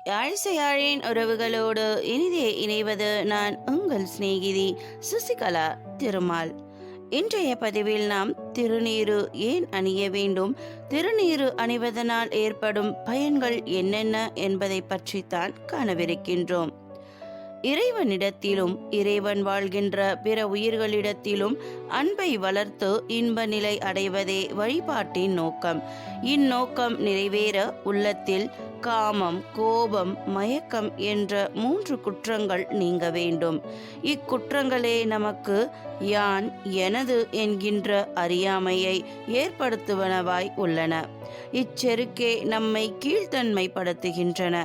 யாழிசையாழின் உறவுகளோடு இனிதே இணைவது நான் உங்கள் சிநேகிதி சசிகலா திருமால். இன்றைய பதிவில் நாம் திருநீறு ஏன் அணிய வேண்டும், திருநீறு அணிவதனால் ஏற்படும் பயன்கள் என்னென்ன என்பதை பற்றித்தான் காணவிருக்கின்றோம். இறைவனிடத்திலும் இறைவன் வாழ்கின்ற பிற உயிர்களிடத்திலும் அன்பை வளர்த்து இன்ப நிலை அடைவதே வழிபாட்டின் நோக்கம். இந்நோக்கம் நிறைவேற உள்ளத்தில் காமம், கோபம், மயக்கம் என்ற 3 குற்றங்கள் நீங்க வேண்டும். இக்குற்றங்களே நமக்கு யான், எனது என்கின்ற அறியாமையை ஏற்படுத்துவனவாய் உள்ளன. இச்செருக்கே நம்மை கீழ்த்தன்மைப்படுத்துகின்றன.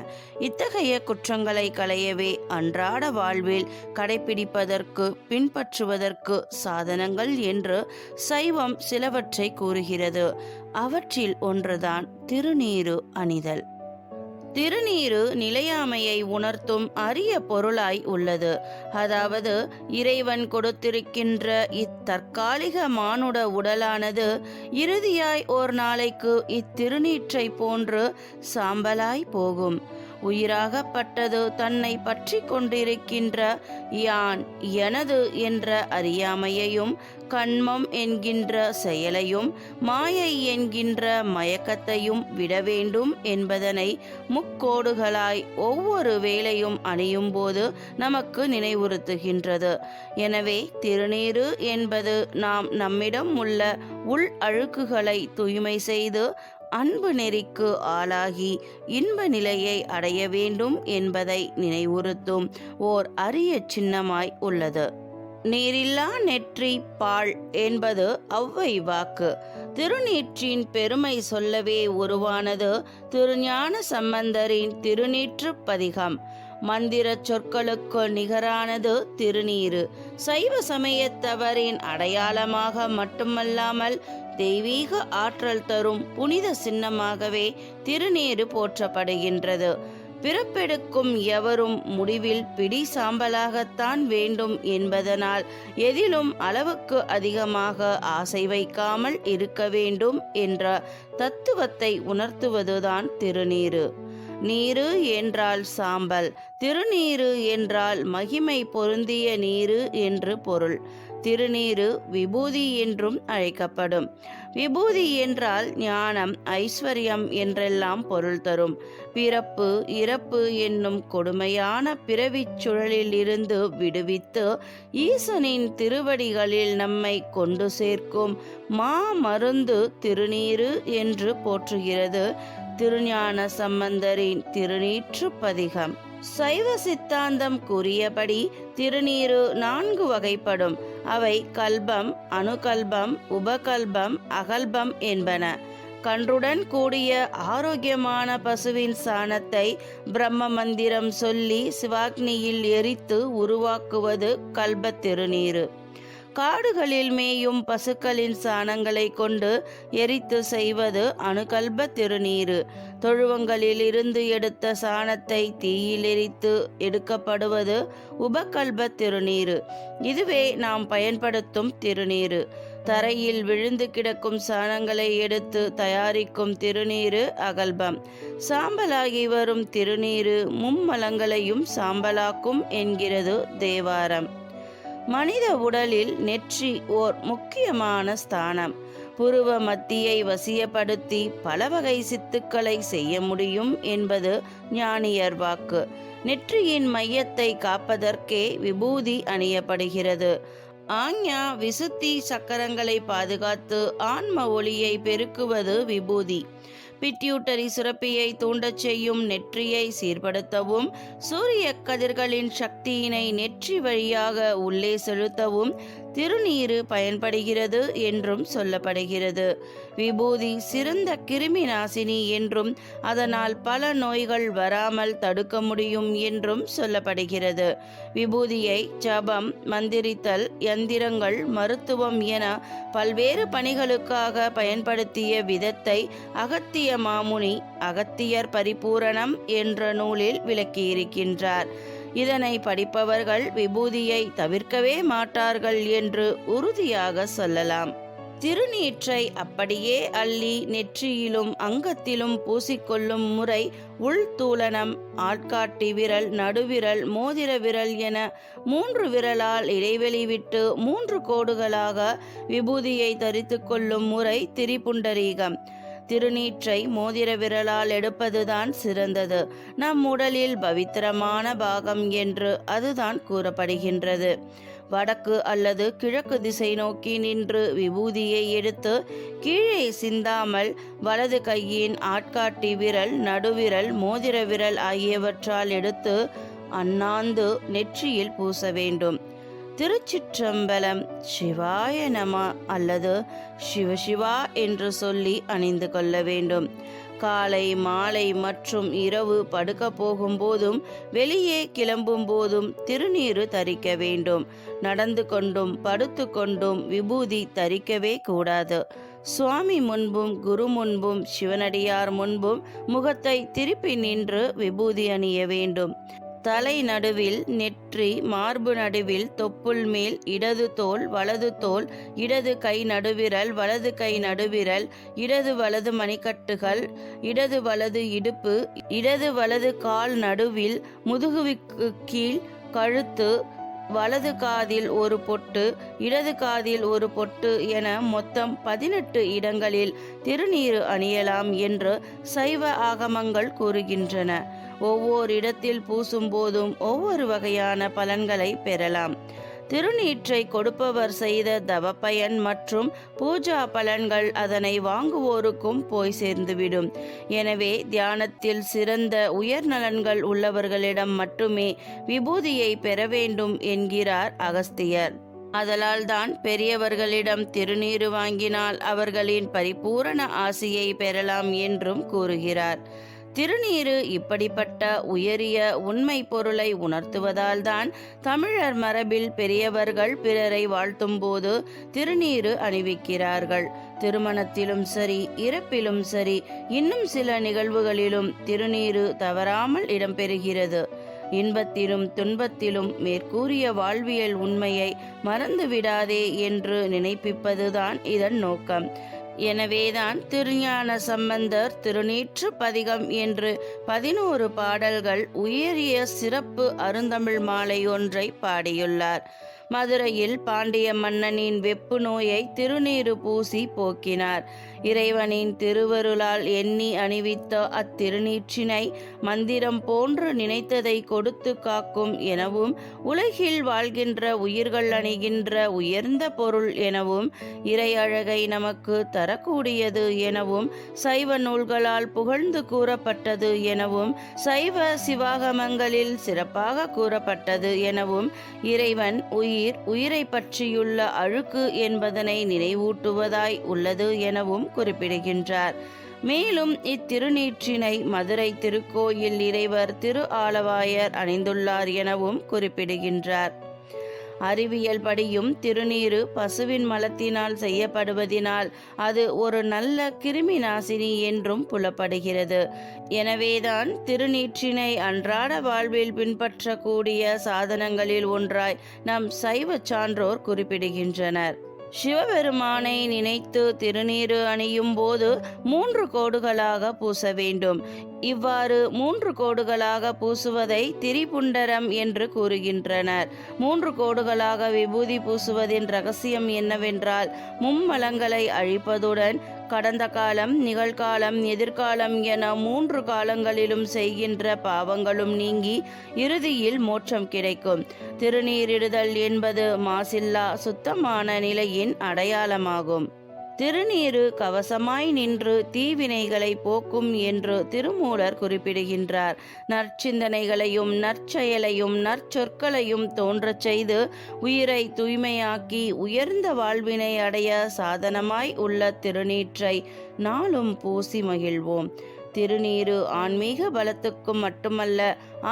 இத்தகைய குற்றங்களை களையவே அன்றாட வாழ்வில் கடைபிடிப்பதற்கு பின்பற்றுவதற்கு சாதனங்கள் என்று சைவம் சிலவற்றை கூறுகிறது. அவற்றில் ஒன்றுதான் திருநீறு அணிதல். திருநீறு நிலையாமையை உணர்த்தும் அரிய பொருளாய் உள்ளது. அதாவது இறைவன் கொடுத்திருக்கின்ற இத்தற்காலிக மானுட உடலானது இறுதியாய் ஓர் நாளைக்கு இத்திருநீற்றை போன்று சாம்பலாய் போகும். உயிராகப்பட்டது தன்னை பற்றி கொண்டிருக்கின்ற யான், எனது என்ற அறியாமையையும், கண்மம் என்கின்ற செயலையும், மாயை என்கின்ற மயக்கத்தையும் விட வேண்டும் என்பதனை முக்கோடுகளாய் ஒவ்வொரு வேளையும் அணியும் போது நமக்கு நினைவுறுத்துகின்றது. எனவே திருநீறு என்பது நாம் நம்மிடம் உள்ள உள் அழுக்குகளை தூய்மை செய்து அன்பு நெறிக்கு ஆளாகி இன்ப நிலையை அடைய வேண்டும் என்பதை நினைவுறுத்தும் ஓர் அரிய சின்னமாய் உள்ளது. நீரில்லா நெற்றி பாழ் என்பது ஔவை வாக்கு. திருநீற்றின் பெருமை சொல்லவே உருவானது திருஞான சம்பந்தரின் திருநீற்று பதிகம். மந்திர சொற்களுக்கு நிகரானது திருநீறு. சைவ சமயத்தவரின் அடையாளமாக மட்டுமல்லாமல் தெய்வீக ஆற்றல் தரும் புனித சின்னமாகவே திருநீறு போற்றப்படுகின்றது. பிறப்பெடுக்கும் எவரும் முடிவில் பிடி சாம்பலாகத்தான் வேண்டும் என்பதனால் எதிலும் அளவுக்கு அதிகமாக ஆசை வைக்காமல் இருக்க வேண்டும் என்ற தத்துவத்தை உணர்த்துவதுதான் திருநீறு. நீரு என்றால் சாம்பல், திருநீறு என்றால் மகிமை பொருந்திய நீரு என்று பொருள். திருநீறு விபூதி என்றும் அழைக்கப்படும். விபூதி என்றால் ஞானம், ஐஸ்வர்யம் என்றெல்லாம் பொருள் தரும். பிறப்பு இறப்பு என்னும் கொடுமையான பிறவிச் சுழலில் இருந்து விடுவித்து ஈசனின் திருவடிகளில் நம்மை கொண்டு சேர்க்கும் மருந்து திருநீறு என்று போற்றுகிறது திருஞான சம்பந்தரின் திருநீற்று பதிகம். சைவ சித்தாந்தம் கூறியபடி திருநீறு 4 வகைப்படும். அவை கல்பம், அணுகல்பம், உபகல்பம், அகல்பம் என்பன. கன்றுடன் கூடிய ஆரோக்கியமான பசுவின் சாணத்தை பிரம்ம மந்திரம் சொல்லி சிவாக்னியில் எரித்து உருவாக்குவது கல்ப திருநீறு. காடுகளில் மேயும் பசுக்களின் சாணங்களை கொண்டு எரித்து செய்வது அணுகல்ப திருநீறு. தொழுவங்களில் இருந்து எடுத்த சாணத்தை தீயில் எரித்து எடுக்கப்படுவது உபகல்ப திருநீறு. இதுவே நாம் பயன்படுத்தும் திருநீறு. தரையில் விழுந்து கிடக்கும் சாணங்களை எடுத்து தயாரிக்கும் திருநீறு அகல்பம். சாம்பலாகி வரும் திருநீறு மும்மலங்களையும் சாம்பலாக்கும் என்கிறது தேவாரம். மனித உடலில் நெற்றி ஓர் முக்கியமான ஸ்தானம். புருவ மத்தியை வசியப்படுத்தி பல வகை சித்துக்களை செய்ய முடியும் என்பது ஞானியர் வாக்கு. நெற்றியின் மையத்தை காப்பதற்கே விபூதி அணியப்படுகிறது. ஆஞ்ஞா விசுத்தி சக்கரங்களை பாதுகாத்து ஆன்ம ஒளியை பெருக்குவது விபூதி. பிட்யூட்டரி சுரப்பியை தூண்டச் செய்யும் நெற்றியை சீர்படுத்தவும், சூரிய கதிர்களின் சக்தியினை நெற்றி வழியாக உள்ளே செலுத்தவும் திருநீறு பயன்படுகிறது என்றும் சொல்லப்படுகிறது. விபூதி சிறந்த கிருமி நாசினி என்றும் அதனால் பல நோய்கள் வராமல் தடுக்க முடியும் என்றும் சொல்லப்படுகிறது. விபூதியை ஜபம், மந்திரித்தல், யந்திரங்கள், மருத்துவம் என பல்வேறு பணிகளுக்காக பயன்படுத்திய விதத்தை அகத்திய மாமுனி அகத்தியர் பரிபூரணம் என்ற நூலில் விளக்கியிருக்கின்றார். இதனை படிப்பவர்கள் விபூதியை தவிர்க்கவே மாட்டார்கள் என்று உறுதியாக சொல்லலாம். திருநீற்றை அப்படியே அள்ளி நெற்றியிலும் அங்கத்திலும் பூசிக்கொள்ளும் முறை உள்தூலனம், ஆள்காட்டி விரல், நடுவிரல், மோதிர விரல் என 3 விரலால் இடைவெளி விட்டு 3 கோடுகளாக விபூதியை தரித்து கொள்ளும் முறை திரிபுண்டரீகம். திருநீற்றை மோதிர விரலால் எடுப்பதுதான் சிறந்தது. நம் உடலில் பவித்திரமான பாகம் என்று அதுதான் கூறப்படுகின்றது. வடக்கு அல்லது கிழக்கு திசை நோக்கி நின்று விபூதியை எடுத்து கீழே சிந்தாமல் வலது கையின் ஆட்காட்டி விரல், நடுவிரல், மோதிர விரல் ஆகியவற்றால் எடுத்து அண்ணாந்து நெற்றியில் பூச வேண்டும். திருச்சிற்றம்பலம். சிவாய நம அல்லது சிவசிவா என்று சொல்லி அணிந்து கொள்ள வேண்டும். காலை, மாலை மற்றும் இரவு படுக்க போகும்போதும் வெளியே கிளம்பும் போதும் திருநீறு தரிக்க வேண்டும். நடந்து கொண்டும் படுத்து கொண்டும் விபூதி தரிக்கவே கூடாது. சுவாமி முன்பும் குரு முன்பும் சிவனடியார் முன்பும் முகத்தை திருப்பி நின்று விபூதி அணிய வேண்டும். தலை நடுவில் நெற்றி, மார்பு நடுவில் தொப்புள் மேல் இடது தோள், வலது தோள், இடது கை நடுவிரல், வலது கை நடுவிரல், இடது வலது மணிக்கட்டுகள், இடது வலது இடுப்பு, இடது வலது கால் நடுவில், முதுகுவிற்கு கீழ், கழுத்து, வலது காதில் ஒரு பொட்டு, இடது காதில் ஒரு பொட்டு என மொத்தம் 18 இடங்களில் திருநீறு அணியலாம் என்று சைவ ஆகமங்கள் கூறுகின்றன. ஒவ்வொரு இடத்தில் பூசும் போதும் ஒவ்வொரு வகையான பலன்களை பெறலாம். திருநீற்றை கொடுப்பவர் செய்த தவப்பயன் மற்றும் பூஜா பலன்கள் அதனை வாங்குவோருக்கும் போய் சேர்ந்துவிடும். எனவே தியானத்தில் சிறந்த உயர் நலன்கள் உள்ளவர்களிடம் மட்டுமே விபூதியை பெற வேண்டும் என்கிறார் அகஸ்தியர். அதலால் தான் பெரியவர்களிடம் திருநீறு வாங்கினால் அவர்களின் பரிபூரண ஆசியை பெறலாம் என்றும் கூறுகிறார். திருநீறு இப்படிப்பட்ட உயரிய உண்மை பொருளை உணர்த்துவதால் தான் தமிழர் மரபில் பெரியவர்கள் பிறரை வாழ்த்தும் போது திருநீறு அணிவிக்கிறார்கள். திருமணத்திலும் சரி, இறப்பிலும் சரி, இன்னும் சில நிகழ்வுகளிலும் திருநீறு தவறாமல் இடம்பெறுகிறது. இன்பத்திலும் துன்பத்திலும் மேற்கூறிய வாழ்வியல் உண்மையை மறந்துவிடாதே என்று நினைப்பிப்பதுதான் இதன் நோக்கம். எனவேதான் திருஞான சம்பந்தர் திருநீற்று பதிகம் என்று 11 பாடல்கள் உயரிய சிறப்பு அருந்தமிழ் மாலை ஒன்றை பாடியுள்ளார். மதுரையில் பாண்டிய மன்னனின் வெப்பு நோயை திருநீறு பூசி போக்கினார். இறைவனின் திருவருளால் எண்ணி அணிவித்த அத்திருநீற்றினை மந்திரம் போன்று நினைத்ததை கொடுத்து காக்கும் எனவும், உலகில் வாழ்கின்ற உயிர்கள் அணிகின்ற உயர்ந்த பொருள் எனவும், இறை அழகை நமக்கு தரக்கூடியது எனவும், சைவ நூல்களால் புகழ்ந்து கூறப்பட்டது எனவும், சைவ சிவாகமங்களில் சிறப்பாக கூறப்பட்டது எனவும், இறைவன் உயிரை பற்றியுள்ள அழுக்கு என்பதனை நினைவூட்டுவதாய் உள்ளது எனவும் குறிப்பிடுகின்றார். மேலும் இத்திருநீற்றினை மதுரை திருக்கோயில் இறைவர் திரு ஆலவாயர் அணிந்துள்ளார் எனவும் குறிப்பிடுகின்றார். அறிவியல் படியும் திருநீறு பசுவின் மலத்தினால் செய்யப்படுவதினால் அது ஒரு நல்ல கிருமி நாசினி என்றும் புலப்படுகிறது. எனவேதான் திருநீற்றினை அன்றாட வாழ்வில் பின்பற்றக்கூடிய சாதனங்களில் ஒன்றாய் நம் சைவ சான்றோர் குறிப்பிடுகின்றனர். சிவபெருமானை நினைத்து திருநீறு அணியும் போது 3 கோடுகளாக பூச வேண்டும். இவ்வாறு 3 கோடுகளாக பூசுவதை திரிபுண்டரம் என்று கூறுகின்றனர். 3 கோடுகளாக விபூதி பூசுவதின் ரகசியம் என்னவென்றால், மும்மலங்களை அழிப்பதுடன் கடந்த காலம், நிகழ்காலம், எதிர்காலம் என 3 காலங்களிலும் செய்கின்ற பாவங்களும் நீங்கி இறுதியில் மோட்சம் கிடைக்கும். திருநீரிடுதல் என்பது மாசில்லா சுத்தமான நிலையின் அடையாளமாகும். திருநீறு கவசமாய் நின்று தீவினைகளை போக்கும் என்று திருமூலர் குறிப்பிடுகின்றார். நற்சிந்தனைகளையும் நற்செயலையும் நற்சொற்களையும் தோன்றச் செய்து உயிரை தூய்மையாக்கி உயர்ந்த வாழ்வினை அடைய சாதனமாய் உள்ள திருநீற்றை நாளும் பூசி மகிழ்வோம். திருநீறு ஆன்மீக பலத்துக்கும் மட்டுமல்ல,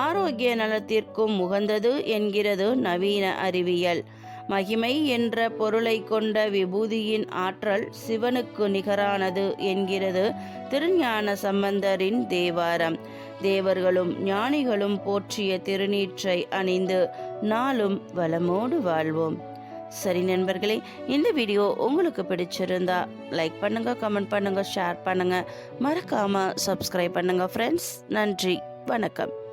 ஆரோக்கிய நலத்திற்கும் உகந்தது என்கிறது நவீன அறிவியல். மகிமை என்ற பொருளை கொண்ட விபூதியின் ஆற்றல் சிவனுக்கு நிகரானது என்கிறது திருஞான சம்பந்தரின் தேவாரம். தேவர்களும் ஞானிகளும் போற்றிய திருநீற்றை அணிந்து நாளும் வளமோடு வாழ்வோம். சரி நண்பர்களே, இந்த வீடியோ உங்களுக்கு பிடிச்சிருந்தா லைக் பண்ணுங்க, கமெண்ட் பண்ணுங்க, ஷேர் பண்ணுங்க, மறக்காம சப்ஸ்கிரைப் பண்ணுங்க ஃப்ரெண்ட்ஸ். நன்றி, வணக்கம்.